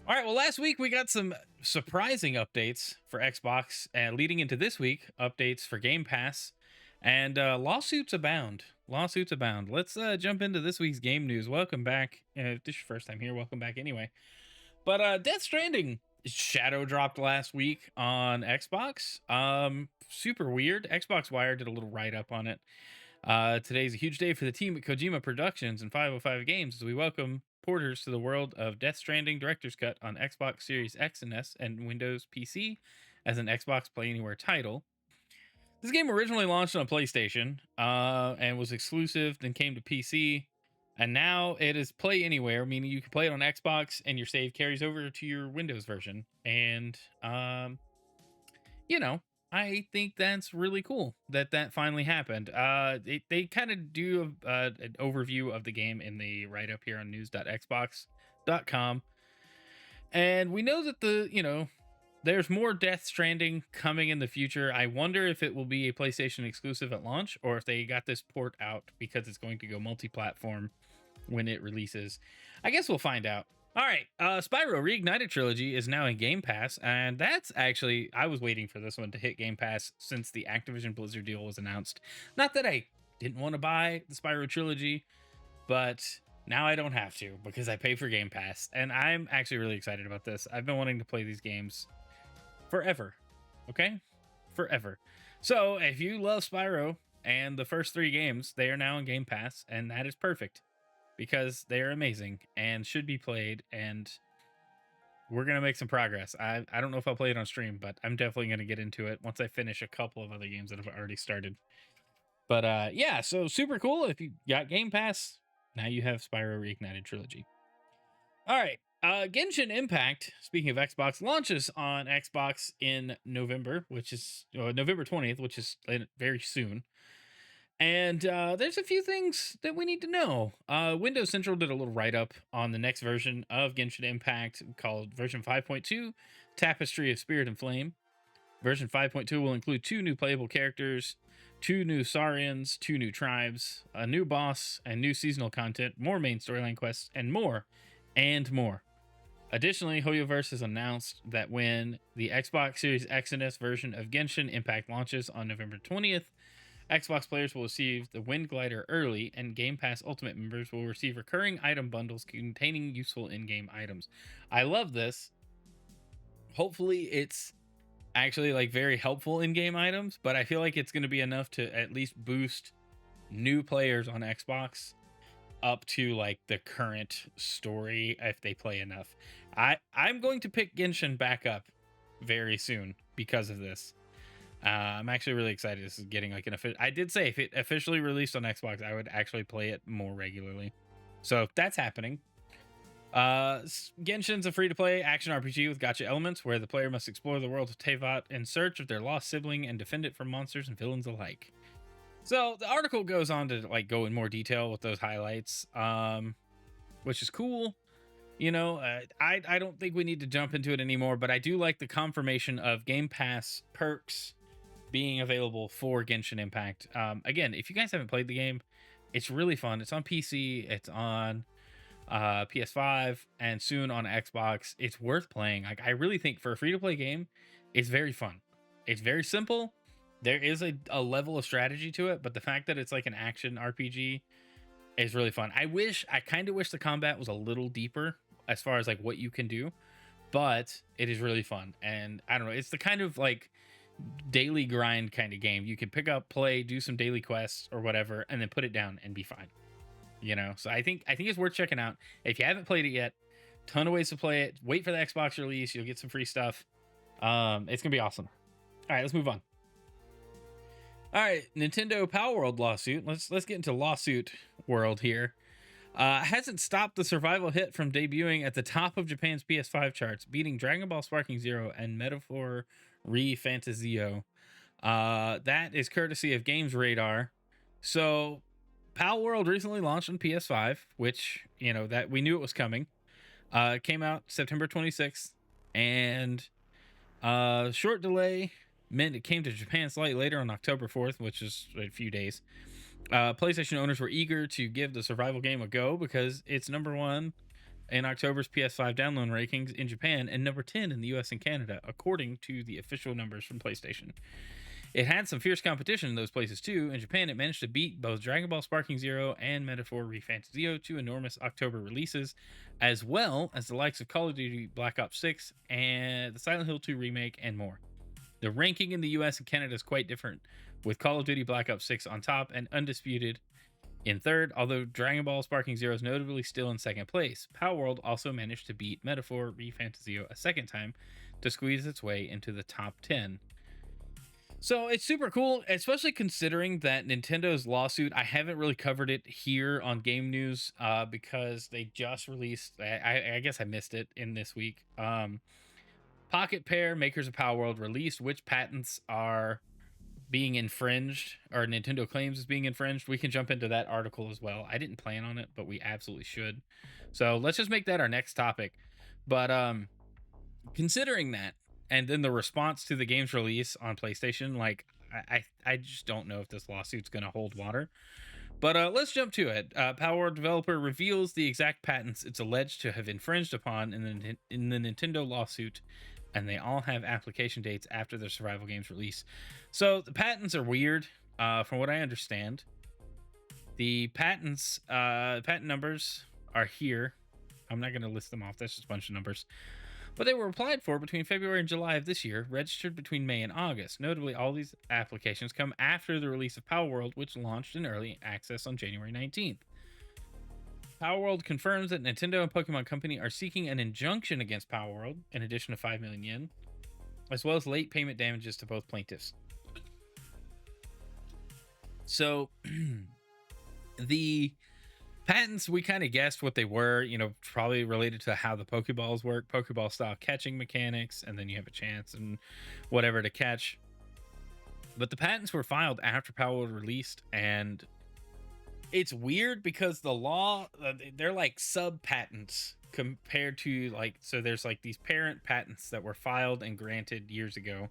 All right, well, last week we got some surprising updates for Xbox, and leading into this week, updates for Game Pass, and lawsuits abound. Lawsuits abound. Let's jump into this week's game news. Welcome back. If this is your first time here, welcome back anyway. But Death Stranding shadow dropped last week on Xbox. Super weird. Xbox Wire did a little write up on it. Today's a huge day for the team at Kojima Productions and 505 Games as we welcome porters to the world of Death Stranding Director's Cut on Xbox Series X and S and Windows PC as an Xbox Play Anywhere title. This game originally launched on PlayStation and was exclusive, then came to PC, and now it is Play Anywhere, meaning you can play it on Xbox and your save carries over to your Windows version. And you know, I think that's really cool that that finally happened. They kind of do an overview of the game in the write up here on news.xbox.com. And we know that there's more Death Stranding coming in the future. I wonder if it will be a PlayStation exclusive at launch or if they got this port out because it's going to go multi-platform when it releases. I guess we'll find out. All right, Spyro Reignited Trilogy is now in Game Pass, and that's actually, I was waiting for this one to hit Game Pass since the Activision Blizzard deal was announced. Not that I didn't want to buy the Spyro Trilogy, but now I don't have to because I pay for Game Pass, and I'm actually really excited about this. I've been wanting to play these games forever, okay? Forever. So if you love Spyro and the first three games, they are now in Game Pass, and that is perfect because they are amazing and should be played, and we're gonna make some progress. I don't know if I'll play it on stream, but I'm definitely gonna get into it once I finish a couple of other games that have already started. But yeah, so super cool. If you got Game Pass, now you have Spyro Reignited Trilogy. All right. Genshin Impact, speaking of Xbox, launches on Xbox in November, which is November 20th, which is very soon. And there's a few things that we need to know. Windows Central did a little write up on the next version of Genshin Impact called version 5.2, Tapestry of Spirit and Flame. Version 5.2 will include 2 new playable characters, 2 new Saurians, 2 new tribes, a new boss, and new seasonal content, more main storyline quests, and more, and more. Additionally, HoYoverse has announced that when the Xbox Series X and S version of Genshin Impact launches on November 20th, Xbox players will receive the Wind Glider early, and Game Pass Ultimate members will receive recurring item bundles containing useful in-game items. I love this. Hopefully, it's actually like very helpful in-game items, but I feel like it's going to be enough to at least boost new players on Xbox up to like the current story if they play enough. I'm going to pick Genshin back up very soon because of this. I'm actually really excited. This is getting like an official. I did say if it officially released on Xbox, I would actually play it more regularly. So that's happening. Genshin's a free-to-play action RPG with gacha elements where the player must explore the world of Tevat in search of their lost sibling and defend it from monsters and villains alike. So the article goes on to like go in more detail with those highlights, which is cool. I don't think we need to jump into it anymore, but I do like the confirmation of Game Pass perks being available for Genshin Impact. Again, if you guys haven't played the game, it's really fun. It's on PC, it's on PS5, and soon on Xbox. It's worth playing. Like, I really think for a free-to-play game, it's very fun. It's very simple. There is a level of strategy to it, but the fact that it's like an action RPG is really fun. I kind of wish the combat was a little deeper as far as like what you can do, but it is really fun. And I don't know, it's the kind of like daily grind kind of game. You can pick up, play, do some daily quests or whatever, and then put it down and be fine. So I think it's worth checking out. If you haven't played it yet, ton of ways to play it. Wait for the Xbox release, you'll get some free stuff. It's gonna be awesome. All right, let's move on. All right, Nintendo Palworld lawsuit. Let's get into lawsuit world here. Hasn't stopped the survival hit from debuting at the top of Japan's PS5 charts, beating Dragon Ball Sparking Zero and Metaphor Re Fantasio. That is courtesy of Games Radar. So, Palworld recently launched on PS5, which, that we knew it was coming. It came out September 26th, and short delay meant it came to Japan slightly later on October 4th, which is a few days. PlayStation owners were eager to give the survival game a go because it's number one in October's PS5 download rankings in Japan and number 10 in the US and Canada, according to the official numbers from PlayStation. It had some fierce competition in those places too. In Japan, it managed to beat both Dragon Ball Sparking Zero and Metaphor Refantasio, two enormous October releases, as well as the likes of Call of Duty Black Ops 6 and the Silent Hill 2 remake and more. The ranking in the US and Canada is quite different, with Call of Duty Black Ops 6 on top and undisputed in third, although Dragon Ball Sparking Zero is notably still in second place. Palworld also managed to beat Metaphor Refantasio a second time to squeeze its way into the top 10. So it's super cool, especially considering that Nintendo's lawsuit, I haven't really covered it here on Game News because they just released, I guess I missed it in this week. Pocketpair, makers of Palworld, released which patents are being infringed, or Nintendo claims is being infringed. We can jump into that article as well. I didn't plan on it, but we absolutely should. So let's just make that our next topic. But considering that, and then the response to the game's release on PlayStation, like I just don't know if this lawsuit's going to hold water. But let's jump to it. Palworld developer reveals the exact patents it's alleged to have infringed upon in the Nintendo lawsuit, and they all have application dates after the survival game's release. So the patents are weird, from what I understand. The patent numbers are here. I'm not going to list them off. That's just a bunch of numbers. But they were applied for between February and July of this year, registered between May and August. Notably, all these applications come after the release of Palworld, which launched in early access on January 19th. Palworld confirms that Nintendo and Pokemon Company are seeking an injunction against Palworld, in addition to 5 million yen, as well as late payment damages to both plaintiffs. So, the patents, we kind of guessed what they were, probably related to how the Pokeballs work, Pokeball style catching mechanics, and then you have a chance and whatever to catch. But the patents were filed after Palworld released, and it's weird because the law, they're like sub patents compared to so there's these parent patents that were filed and granted years ago.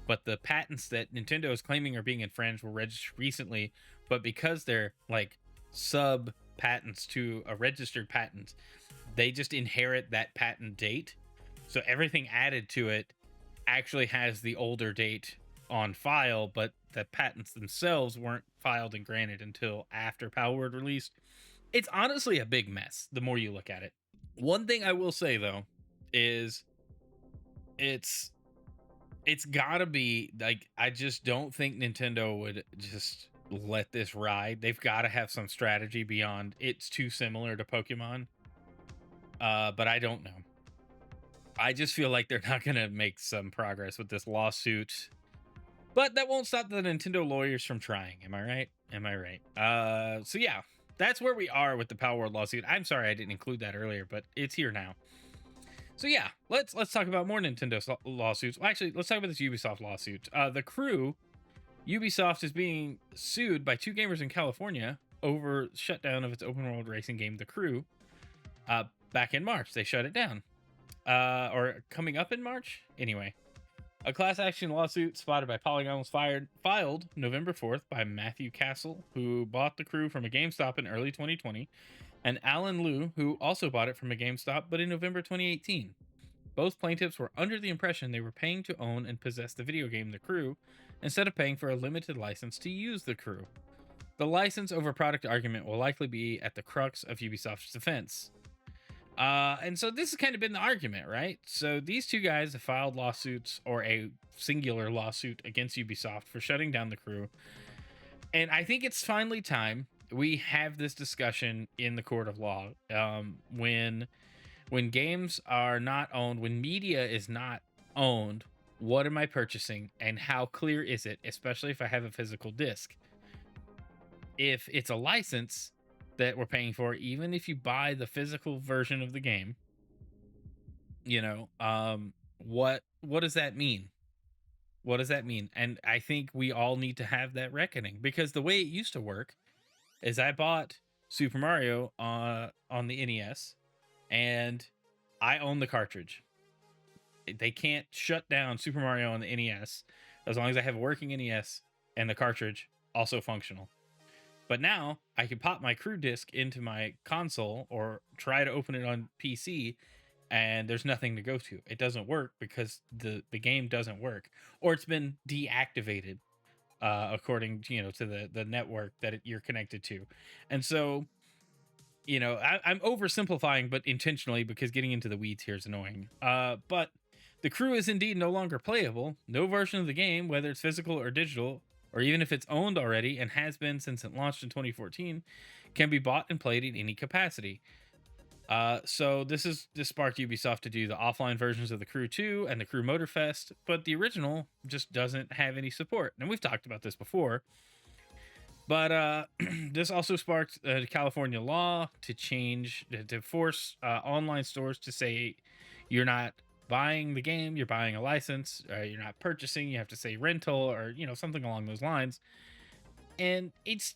But the patents that Nintendo is claiming are being infringed were registered recently, but because they're sub patents to a registered patent, they just inherit that patent date. So everything added to it actually has the older date on file, but the patents themselves weren't filed and granted until after Palworld released. It's honestly a big mess the more you look at it. One thing I will say though is it's gotta be I just don't think Nintendo would just let this ride. They've got to have some strategy beyond it's too similar to Pokemon. But I don't know. I just feel like they're not gonna make some progress with this lawsuit. But that won't stop the Nintendo lawyers from trying. Am I right? So yeah, that's where we are with the Palworld lawsuit. I'm sorry I didn't include that earlier, but it's here now. So yeah, let's talk about more Nintendo lawsuits. Well, actually, let's talk about this Ubisoft lawsuit. The Crew, Ubisoft is being sued by two gamers in California over shutdown of its open world racing game, The Crew. Back in March, they shut it down. Or coming up in March? Anyway, a class action lawsuit spotted by Polygon was filed November 4th by Matthew Castle, who bought The Crew from a GameStop in early 2020, and Alan Liu, who also bought it from a GameStop, but in November 2018. Both plaintiffs were under the impression they were paying to own and possess the video game The Crew, instead of paying for a limited license to use The Crew. The license over product argument will likely be at the crux of Ubisoft's defense. And so this has kind of been the argument, right? So these two guys have filed lawsuits, or a singular lawsuit, against Ubisoft for shutting down The Crew. And I think it's finally time we have this discussion in the court of law. When games are not owned, when media is not owned, what am I purchasing and how clear is it, especially if I have a physical disc? If it's a license that we're paying for, even if you buy the physical version of the game, what does that mean? What does that mean? And I think we all need to have that reckoning, because the way it used to work is I bought Super Mario on the NES, and I own the cartridge. They can't shut down Super Mario on the NES as long as I have a working NES and the cartridge also functional. But now I can pop my crew disc into my console or try to open it on PC, and there's nothing to go to. It doesn't work because the game doesn't work, or it's been deactivated according to the network that you're connected to. And so I'm oversimplifying, but intentionally, because getting into the weeds here is annoying. But the crew is indeed no longer playable. No version of the game, whether it's physical or digital, or even if it's owned already and has been since it launched in 2014, can be bought and played in any capacity. So this sparked Ubisoft to do the offline versions of the Crew 2 and the Crew Motorfest, but the original just doesn't have any support. And we've talked about this before. But this also sparked California law to change, to force online stores to say you're not buying the game, you're buying a license, you're not purchasing, you have to say rental, or something along those lines. And it's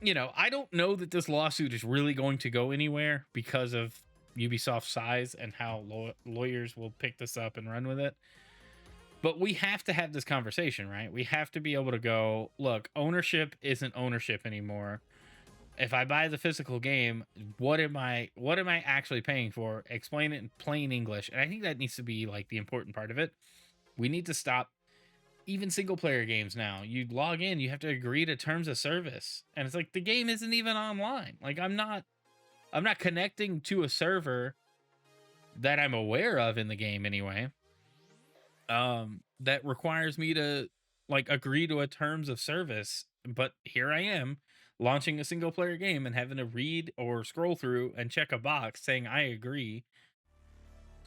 I don't know that this lawsuit is really going to go anywhere because of Ubisoft's size and how lawyers will pick this up and run with it. But we have to have this conversation, right? We have to be able to go, look, ownership isn't ownership anymore. If I buy the physical game, what am I actually paying for? Explain it in plain English. And I think that needs to be like the important part of it. We need to stop even single player games now. You log in, you have to agree to terms of service. And it's like the game isn't even online. Like I'm not connecting to a server that I'm aware of in the game anyway. That requires me to like agree to a terms of service, but here I am launching a single player game and having to read or scroll through and check a box saying I agree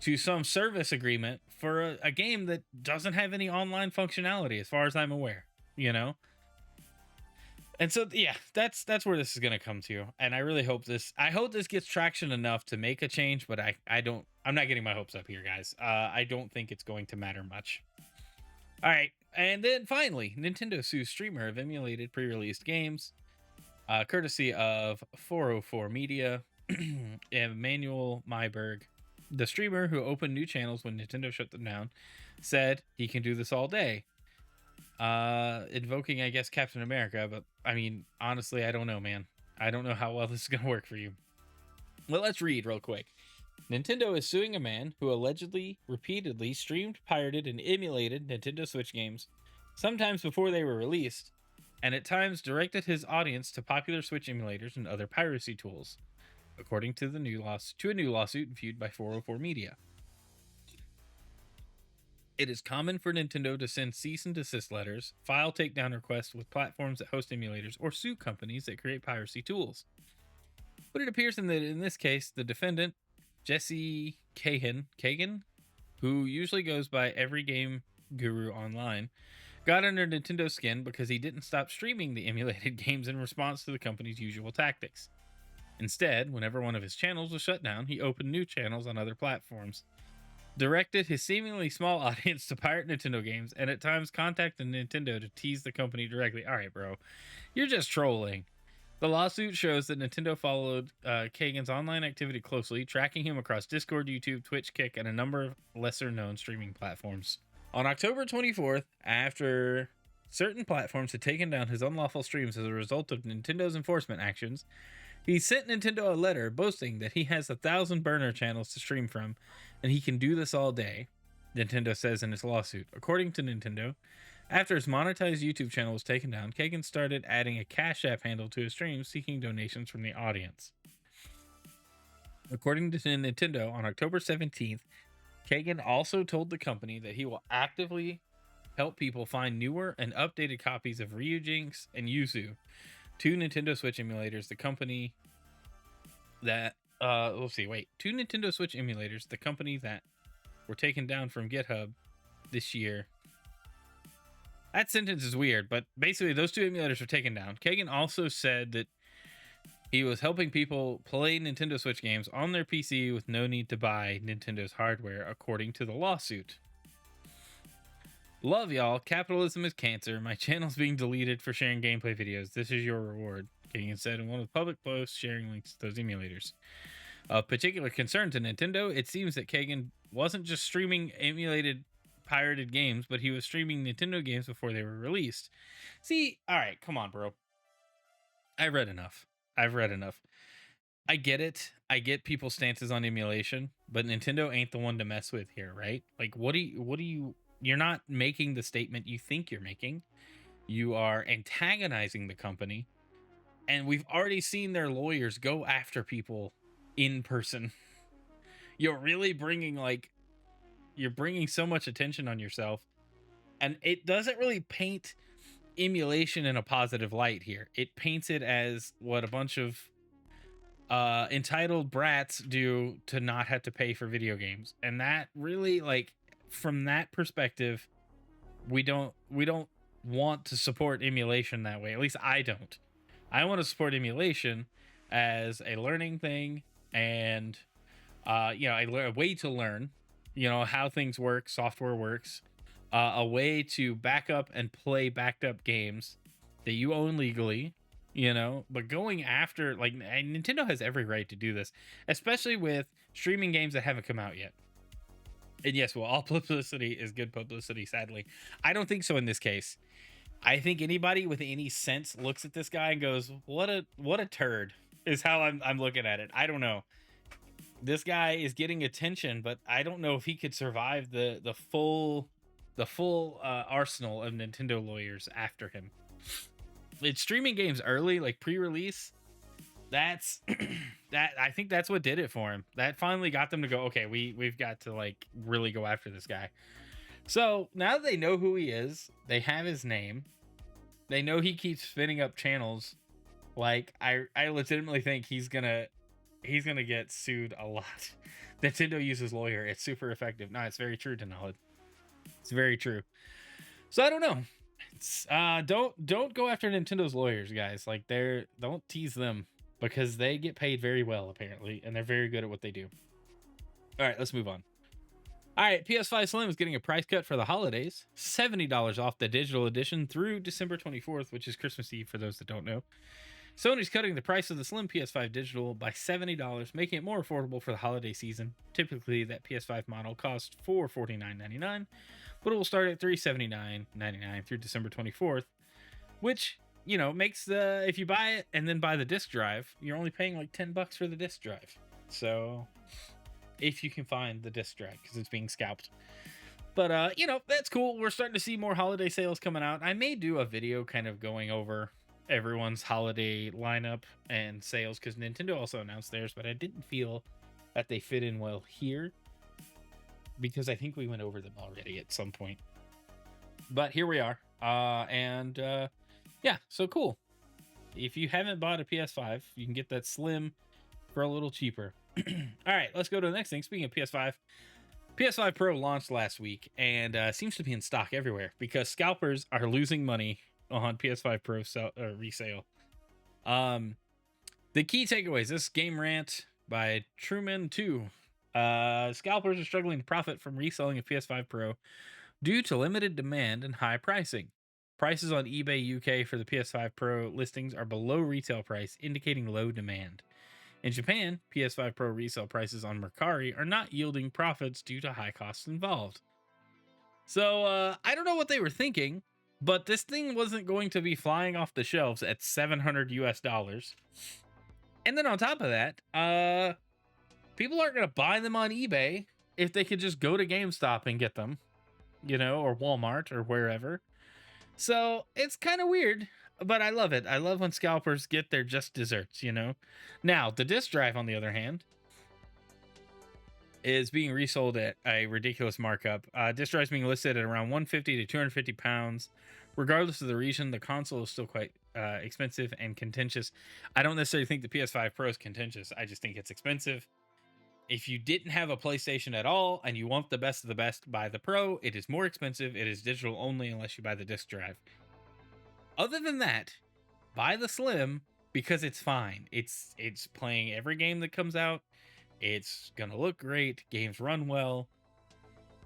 to some service agreement for a game that doesn't have any online functionality as far as I'm aware, you know? And so yeah, that's where this is going to come to. And I really hope this gets traction enough to make a change, but I'm not getting my hopes up here, guys. I don't think it's going to matter much. All right. And then finally, Nintendo sues streamer of emulated pre-released games, courtesy of 404 Media. Emmanuel Myberg, the streamer who opened new channels when Nintendo shut them down, said he can do this all day. Invoking, I guess, Captain America, but I mean, honestly, I don't know, man. I don't know how well this is gonna work for you. Well, let's read real quick. Nintendo is suing a man who allegedly, repeatedly streamed, pirated, and emulated Nintendo Switch games, sometimes before they were released, and at times directed his audience to popular Switch emulators and other piracy tools, according to a new lawsuit viewed by 404 Media. It is common for Nintendo to send cease and desist letters, file takedown requests with platforms that host emulators, or sue companies that create piracy tools. But it appears that in this case, the defendant, Jesse Kagan, who usually goes by Every Game Guru online, got under Nintendo's skin because he didn't stop streaming the emulated games in response to the company's usual tactics. Instead, whenever one of his channels was shut down, he opened new channels on other platforms, directed his seemingly small audience to pirate Nintendo games, and at times contacted Nintendo to tease the company directly. All right, bro, you're just trolling. The lawsuit shows that Nintendo followed Kagan's online activity closely, tracking him across Discord, YouTube, Twitch, Kick, and a number of lesser-known streaming platforms. On October 24th, after certain platforms had taken down his unlawful streams as a result of Nintendo's enforcement actions, he sent Nintendo a letter boasting that he has 1,000 burner channels to stream from, and he can do this all day, Nintendo says in its lawsuit. According to Nintendo, after his monetized YouTube channel was taken down, Kagan started adding a Cash App handle to his streams, seeking donations from the audience. According to Nintendo, on October 17th, Kagan also told the company that he will actively help people find newer and updated copies of Ryujinx and Yuzu, two Nintendo Switch emulators, the company that two Nintendo Switch emulators, the company that were taken down from GitHub this year. That sentence is weird, but basically those two emulators were taken down. Kagan also said that he was helping people play Nintendo Switch games on their PC with no need to buy Nintendo's hardware, according to the lawsuit. Love y'all. Capitalism is cancer. My channel's being deleted for sharing gameplay videos. This is your reward, Kagan said in one of the public posts sharing links to those emulators. Of particular concern to Nintendo, it seems that Kagan wasn't just streaming emulated pirated games, but he was streaming Nintendo games before they were released. See, all right, come on, bro. I've read enough. I've read enough. I get it. I get people's stances on emulation, but Nintendo ain't the one to mess with here, right? Like, you're not making the statement you think you're making. You are antagonizing the company, and we've already seen their lawyers go after people in person. You're really you're bringing so much attention on yourself, and it doesn't really paint emulation in a positive light here. It paints it as what a bunch of entitled brats do to not have to pay for video games. And that really, like, from that perspective, we don't want to support emulation that way. At least I don't. I want to support emulation as a learning thing, and a way to learn, how things work, software works, a way to back up and play backed up games that you own legally, but going after, like, and Nintendo has every right to do this, especially with streaming games that haven't come out yet. And yes, well, all publicity is good publicity, sadly. I don't think so in this case. I think anybody with any sense looks at this guy and goes, what a turd, is how I'm looking at it. I don't know. This guy is getting attention, but I don't know if he could survive the full arsenal of Nintendo lawyers after him. It's streaming games early, like pre-release. That's I think that's what did it for him. That finally got them to go, okay, we've got to, like, really go after this guy. So now that they know who he is, they have his name, they know he keeps spinning up channels. Like, I legitimately think he's gonna get sued a lot. Nintendo uses lawyer. It's super effective. No, it's very true, Denali. It's very true. So I don't know. It's, don't go after Nintendo's lawyers, guys. Like, don't tease them, because they get paid very well, apparently, and they're very good at what they do. All right, let's move on. All right, PS5 Slim is getting a price cut for the holidays. $70 off the digital edition through December 24th, which is Christmas Eve for those that don't know. Sony's cutting the price of the Slim PS5 Digital by $70, making it more affordable for the holiday season. Typically, that PS5 model costs $449.99, but it will start at $379.99 through December 24th, which, makes if you buy it and then buy the disc drive, you're only paying like $10 for the disc drive. So, if you can find the disc drive, because it's being scalped. But, that's cool. We're starting to see more holiday sales coming out. I may do a video kind of going over everyone's holiday lineup and sales, because Nintendo also announced theirs, but I didn't feel that they fit in well here, because I think we went over them already at some point. But here we are. Yeah, so cool. If you haven't bought a PS5, you can get that Slim for a little cheaper. All right, let's go to the next thing. Speaking of PS5 Pro launched last week, and seems to be in stock everywhere, because scalpers are losing money on PS5 Pro resale. The key takeaways: this game rant by Truman 2. Scalpers are struggling to profit from reselling a PS5 Pro due to limited demand and high pricing. Prices on eBay UK for the PS5 Pro listings are below retail price, indicating low demand. In Japan, PS5 Pro resale prices on Mercari are not yielding profits due to high costs involved. So, I don't know what they were thinking, but this thing wasn't going to be flying off the shelves at $700 US. And then on top of that, people aren't going to buy them on eBay if they could just go to GameStop and get them, or Walmart or wherever. So it's kind of weird, but I love it. I love when scalpers get their just desserts, Now, the disc drive, on the other hand, is being resold at a ridiculous markup. Disc drive is being listed at around 150 to 250 pounds. Regardless of the region, the console is still quite expensive and contentious. I don't necessarily think the PS5 Pro is contentious. I just think it's expensive. If you didn't have a PlayStation at all and you want the best of the best, buy the Pro. It is more expensive. It is digital only unless you buy the disc drive. Other than that, buy the Slim, because it's fine. It's playing every game that comes out. It's gonna look great. Games run well.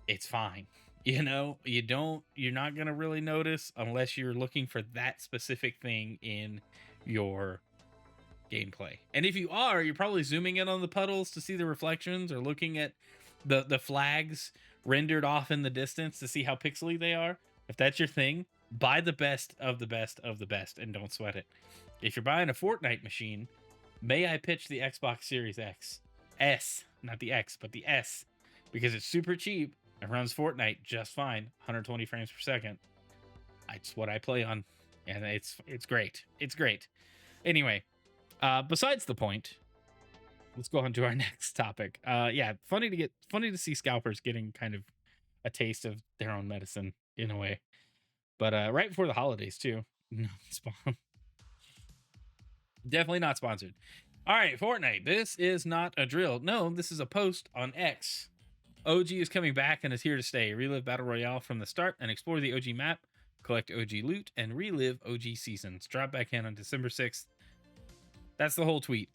It's fine. You're not gonna really notice unless you're looking for that specific thing in your gameplay. And if you are, you're probably zooming in on the puddles to see the reflections, or looking at the flags rendered off in the distance to see how pixely they are. If that's your thing, buy the best of the best of the best and don't sweat it. If you're buying a Fortnite machine, may I pitch the Xbox Series S, not the X, but the S, because it's super cheap. It runs Fortnite just fine, 120 frames per second. It's what I play on, and it's great. It's great. Anyway, besides the point, let's go on to our next topic. Yeah, funny to see scalpers getting kind of a taste of their own medicine in a way, but right before the holidays too. No, definitely not sponsored. All right, Fortnite. This is not a drill. No, this is a post on X. OG is coming back and is here to stay. Relive Battle Royale from the start and explore the OG map, collect OG loot, and relive OG seasons. Drop back in on December 6th. That's the whole tweet.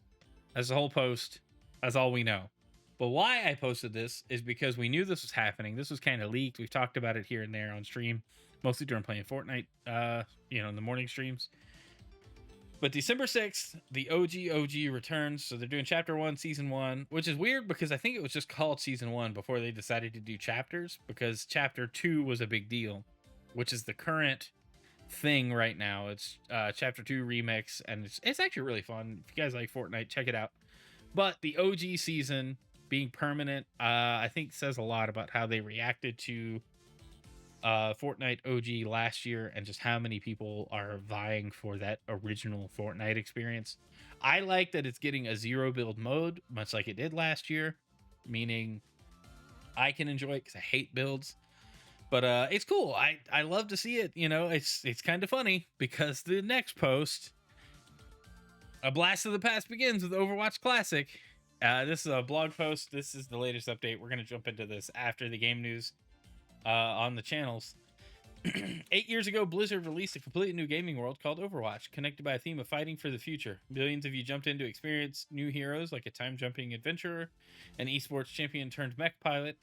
That's the whole post. That's all we know. But why I posted this is because we knew this was happening. This was kind of leaked. We've talked about it here and there on stream, mostly during playing Fortnite, in the morning streams. But December 6th, the OG returns. So they're doing Chapter 1, Season 1, which is weird because I think it was just called Season 1 before they decided to do chapters, because Chapter 2 was a big deal, which is the current thing right now. It's Chapter 2 Remix, and it's actually really fun. If you guys like Fortnite, check it out. But the OG season being permanent, I think says a lot about how they reacted to Fortnite OG last year and just how many people are vying for that original Fortnite experience. I like that it's getting a zero build mode, much like it did last year, meaning I can enjoy it because I hate builds. But it's cool. I love to see it. It's kind of funny because the next post, a blast of the past begins with Overwatch Classic. This is a blog post. This is the latest update. We're going to jump into this after the game news on the channels. 8 years ago, Blizzard released a completely new gaming world called Overwatch, connected by a theme of fighting for the future. Millions of you jumped in to experience new heroes like a time-jumping adventurer, an esports champion turned mech pilot,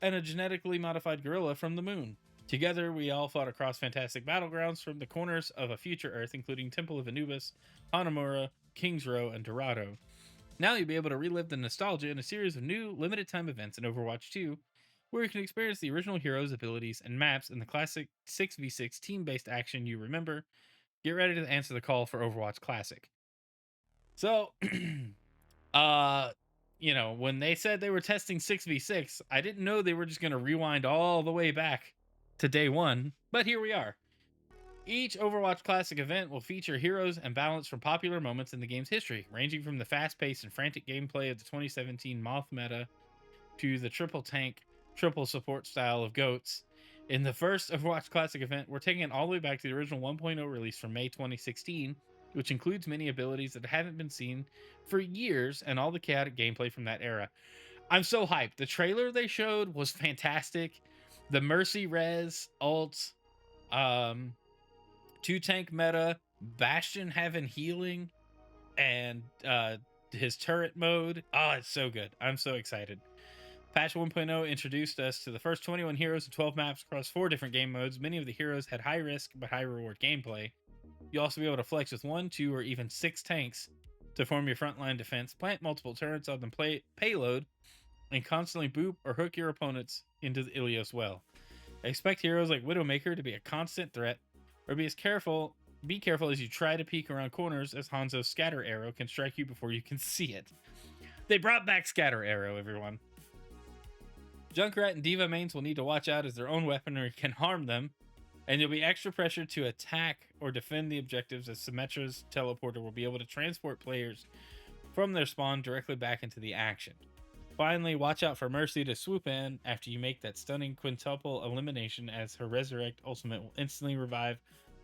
and a genetically modified gorilla from the moon. Together, we all fought across fantastic battlegrounds from the corners of a future Earth, including Temple of Anubis, Hanamura, Kings Row, and Dorado. Now you'll be able to relive the nostalgia in a series of new, limited-time events in Overwatch 2, where you can experience the original heroes' abilities and maps in the classic 6v6 team-based action you remember. Get ready to answer the call for Overwatch Classic. So, when they said they were testing 6v6, I didn't know they were just going to rewind all the way back to day one, but here we are. Each Overwatch Classic event will feature heroes and balance from popular moments in the game's history, ranging from the fast-paced and frantic gameplay of the 2017 Moth meta to the triple tank, triple support style of GOATs. In the first Overwatch Classic event, we're taking it all the way back to the original 1.0 release from May 2016, which includes many abilities that haven't been seen for years and all the chaotic gameplay from that era. I'm so hyped. The trailer they showed was fantastic. The Mercy Res ult, 2-tank meta, Bastion having healing, and his turret mode. Oh, it's so good. I'm so excited. Patch 1.0 introduced us to the first 21 heroes and 12 maps across 4 different game modes. Many of the heroes had high risk but high reward gameplay. You'll also be able to flex with 1, 2, or even 6 tanks to form your frontline defense, plant multiple turrets on the payload, and constantly boop or hook your opponents into the Ilios well. Expect heroes like Widowmaker to be a constant threat, or be careful as you try to peek around corners, as Hanzo's Scatter Arrow can strike you before you can see it. They brought back Scatter Arrow, everyone. Junkrat and Diva mains will need to watch out as their own weaponry can harm them, and you'll be extra pressured to attack or defend the objectives, as Symmetra's teleporter will be able to transport players from their spawn directly back into the action. Finally, watch out for Mercy to swoop in after you make that stunning quintuple elimination, as her Resurrect ultimate will instantly revive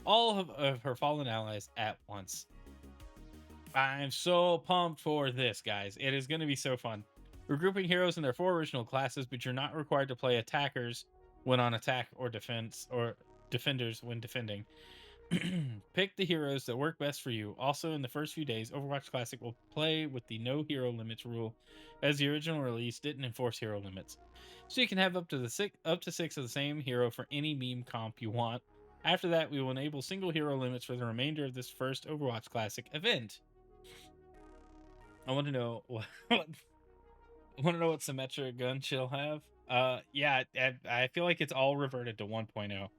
all of her fallen allies at once. I'm so pumped for this, guys. It is going to be so fun. Regrouping heroes in their 4 original classes, but you're not required to play attackers when on attack or defense, or defenders when defending. Pick the heroes that work best for you. Also, in the first few days, Overwatch Classic will play with the no hero limits rule, as the original release didn't enforce hero limits. So you can have up to 6 of the same hero for any meme comp you want. After that, we will enable single hero limits for the remainder of this first Overwatch Classic event. I want to know what Symmetra gun she'll have. Yeah, I feel like it's all reverted to 1.0.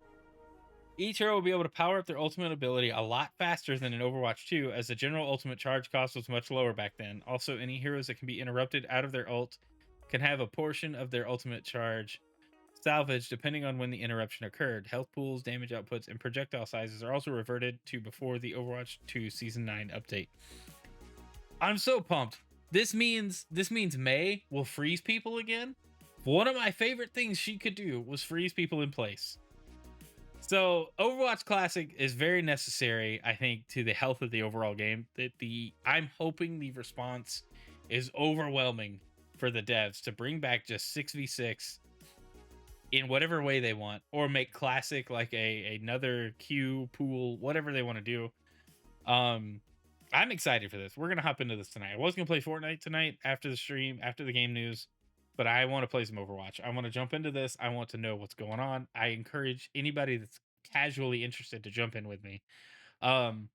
Each hero will be able to power up their ultimate ability a lot faster than in Overwatch 2, as the general ultimate charge cost was much lower back then. Also, any heroes that can be interrupted out of their ult can have a portion of their ultimate charge salvaged depending on when the interruption occurred. Health pools, damage outputs, and projectile sizes are also reverted to before the Overwatch 2 Season 9 update. I'm so pumped. This means Mei will freeze people again. One of my favorite things she could do was freeze people in place. So Overwatch Classic is very necessary, I think, to the health of the overall game. I'm hoping the response is overwhelming for the devs to bring back just 6v6 in whatever way they want, or make Classic like another queue pool, whatever they want to do. I'm excited for this. We're gonna hop into this tonight. I was gonna play Fortnite tonight after the stream, after the game news, but I want to play some Overwatch. I want to jump into this. I want to know what's going on. I encourage anybody that's casually interested to jump in with me. Um,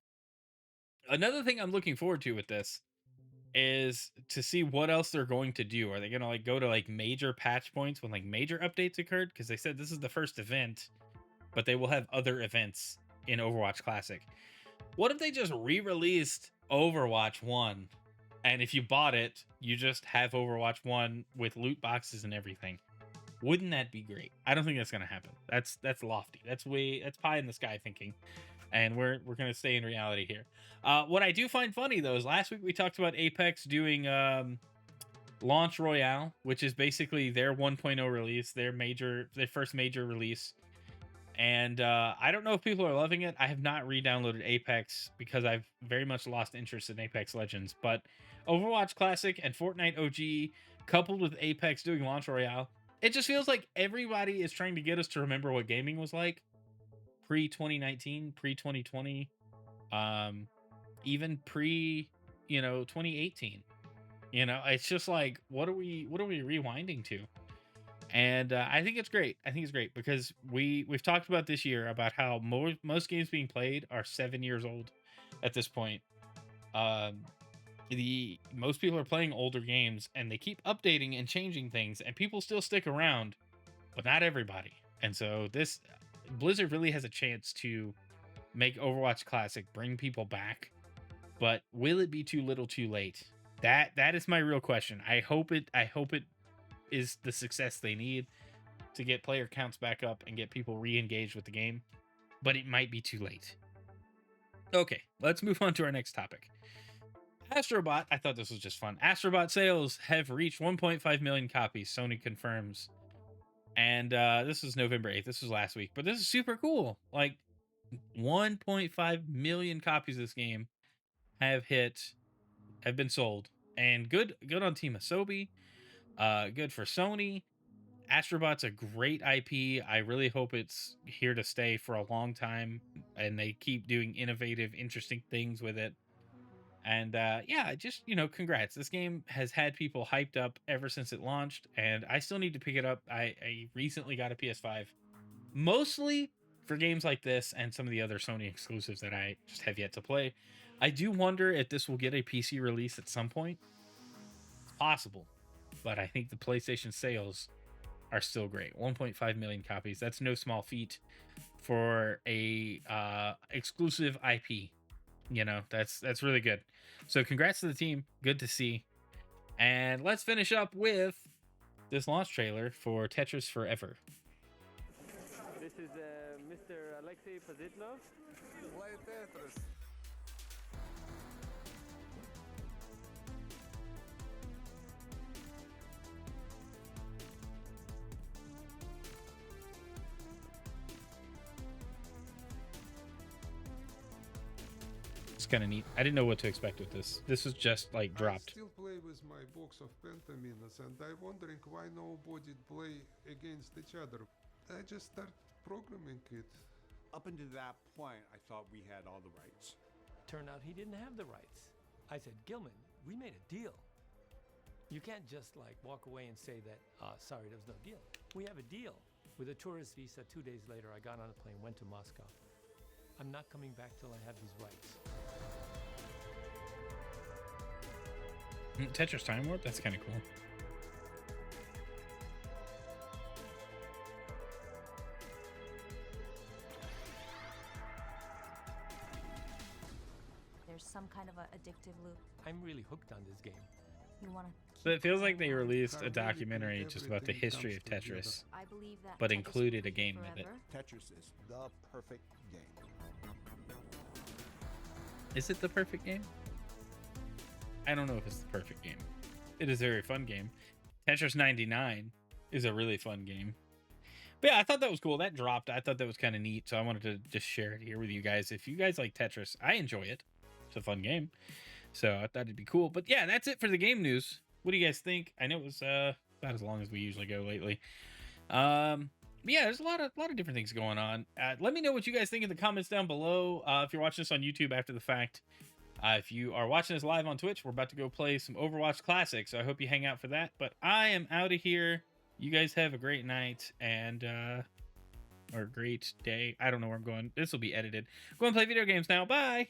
Another thing I'm looking forward to with this is to see what else they're going to do. Are they gonna like go to like major patch points when like major updates occurred? Because they said this is the first event, but they will have other events in Overwatch Classic. What if they just re-released Overwatch 1, and if you bought it, you just have Overwatch 1 with loot boxes and everything? Wouldn't that be great? I don't think that's gonna happen. That's lofty. That's pie in the sky thinking, and we're gonna stay in reality here. What I do find funny though is last week we talked about Apex doing Launch Royale, which is basically their 1.0 release, their first major release. And I don't know if people are loving it. I have not re-downloaded Apex because I've very much lost interest in Apex Legends. But Overwatch Classic and Fortnite OG, coupled with Apex doing Launch Royale, it just feels like everybody is trying to get us to remember what gaming was like pre-2019, pre-2020, even pre, 2018. It's just like, what are we rewinding to? And I think it's great. I think it's great because we've talked about this year about how most games being played are 7 years old at this point. The most people are playing older games and they keep updating and changing things, and people still stick around, but not everybody. And so this Blizzard really has a chance to make Overwatch Classic bring people back, but will it be too little, too late? That is my real question. I hope it is the success they need to get player counts back up and get people re-engaged with the game, but it might be too late. Okay, let's move on to our next topic. Astrobot, I thought this was just fun. Astrobot sales have reached 1.5 million copies, Sony confirms. And this was November 8th. This was last week, but this is super cool. Like 1.5 million copies of this game have been sold. And good on Team Asobi. Good for Sony. Astrobot's a great IP. I really hope it's here to stay for a long time and they keep doing innovative, interesting things with it. And just, congrats. This game has had people hyped up ever since it launched, and I still need to pick it up. I recently got a PS5, mostly for games like this and some of the other Sony exclusives that I just have yet to play. I do wonder if this will get a PC release at some point. It's possible, but I think the PlayStation sales are still great. 1.5 million copies. That's no small feat for a exclusive IP. That's really good. So congrats to the team. Good to see. And let's finish up with this launch trailer for Tetris Forever. This is Mr. Alexei Pozitlov. Play Tetris. It's kind of neat. I didn't know what to expect with this. This was just like dropped. I still play with my box of pentaminas, and I'm wondering why nobody play against each other. I just start programming it. Up until that point, I thought we had all the rights. Turned out he didn't have the rights. I said, Gilman, we made a deal. You can't just like walk away and say that, sorry, there was no deal. We have a deal. With a tourist visa, 2 days later, I got on a plane, went to Moscow. I'm not coming back till I have these rights. Tetris Time Warp? That's kind of cool. some kind of a addictive loop. I'm really hooked on this game. You want to. So it feels like they released a documentary just about the history of Tetris, I believe that. but Tetris included will a live game with it. forever. Tetris is the perfect game. Is it the perfect game? I don't know if it's the perfect game. It is a very fun game. Tetris 99 is a really fun game. But yeah, I thought that was cool. That dropped. I thought that was kind of neat. So I wanted to just share it here with you guys. If you guys like Tetris, I enjoy it. It's a fun game. So I thought it'd be cool. But yeah, that's it for the game news. What do you guys think? I know it was about as long as we usually go lately. But yeah, there's a lot of different things going on. Let me know what you guys think in the comments down below. If you're watching this on YouTube after the fact. If you are watching this live on Twitch, we're about to go play some Overwatch Classic. So I hope you hang out for that. But I am out of here. You guys have a great night and or a great day. I don't know where I'm going. This will be edited. Go and play video games now. Bye.